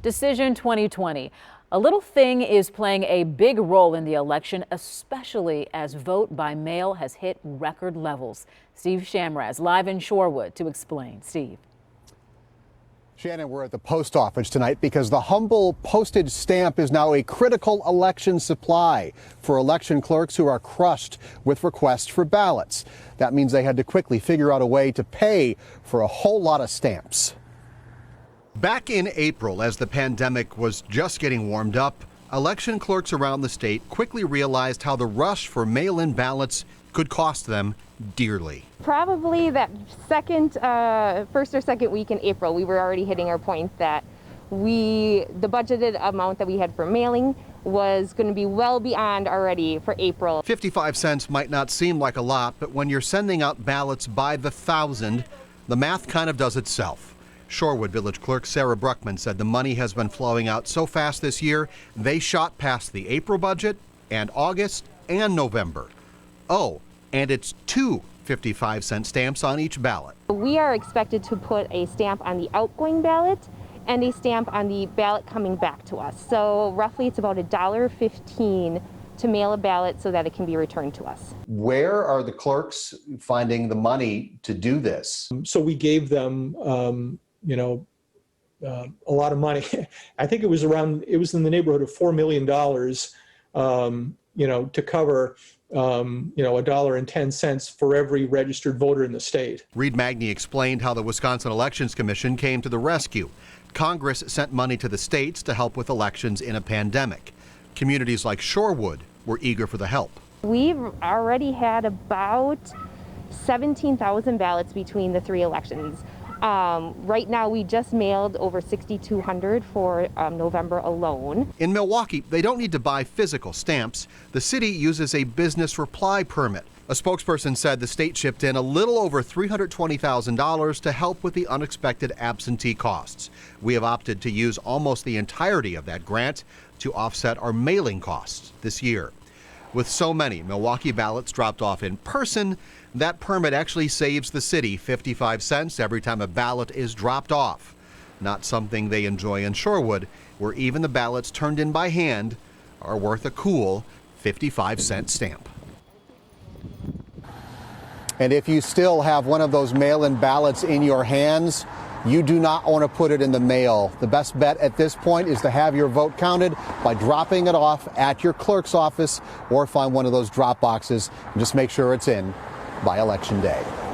Decision 2020. A little thing is playing a big role in the election, especially as vote by mail has hit record levels. Steve Shamraz live in Shorewood to explain. Steve. Shannon, we're at the post office tonight because the humble postage stamp is now a critical election supply for election clerks who are crushed with requests for ballots. That means they had to quickly figure out a way to pay for a whole lot of stamps. Back in April, as the pandemic was just getting warmed up, election clerks around the state quickly realized how the rush for mail-in ballots could cost them dearly. Probably that first or second week in April, we were already hitting our point that the budgeted amount that we had for mailing was going to be well beyond already for April. 55 cents might not seem like a lot, but when you're sending out ballots by the thousand, the math kind of does itself. Shorewood Village Clerk Sarah Bruckman said the money has been flowing out so fast this year, they shot past the April budget and August and November. Oh, and it's two 55-cent stamps on each ballot. We are expected to put a stamp on the outgoing ballot and a stamp on the ballot coming back to us. So roughly it's about $1.15 to mail a ballot so that it can be returned to us. Where are the clerks finding the money to do this? So we gave them, a lot of money. I think it was in the neighborhood of $4 million, to cover, $1.10 for every registered voter in the state. Reed Magny explained how the Wisconsin Elections Commission came to the rescue. Congress sent money to the states to help with elections in a pandemic. Communities like Shorewood were eager for the help. We've already had about 17,000 ballots between the three elections. Right now, we just mailed over 6,200 for November alone. In Milwaukee, they don't need to buy physical stamps. The city uses a business reply permit. A spokesperson said the state chipped in a little over $320,000 to help with the unexpected absentee costs. We have opted to use almost the entirety of that grant to offset our mailing costs this year. With so many Milwaukee ballots dropped off in person, that permit actually saves the city 55 cents every time a ballot is dropped off. Not something they enjoy in Shorewood, where even the ballots turned in by hand are worth a cool 55-cent stamp. And if you still have one of those mail-in ballots in your hands, you do not want to put it in the mail. The best bet at this point is to have your vote counted by dropping it off at your clerk's office or find one of those drop boxes and just make sure it's in by Election Day.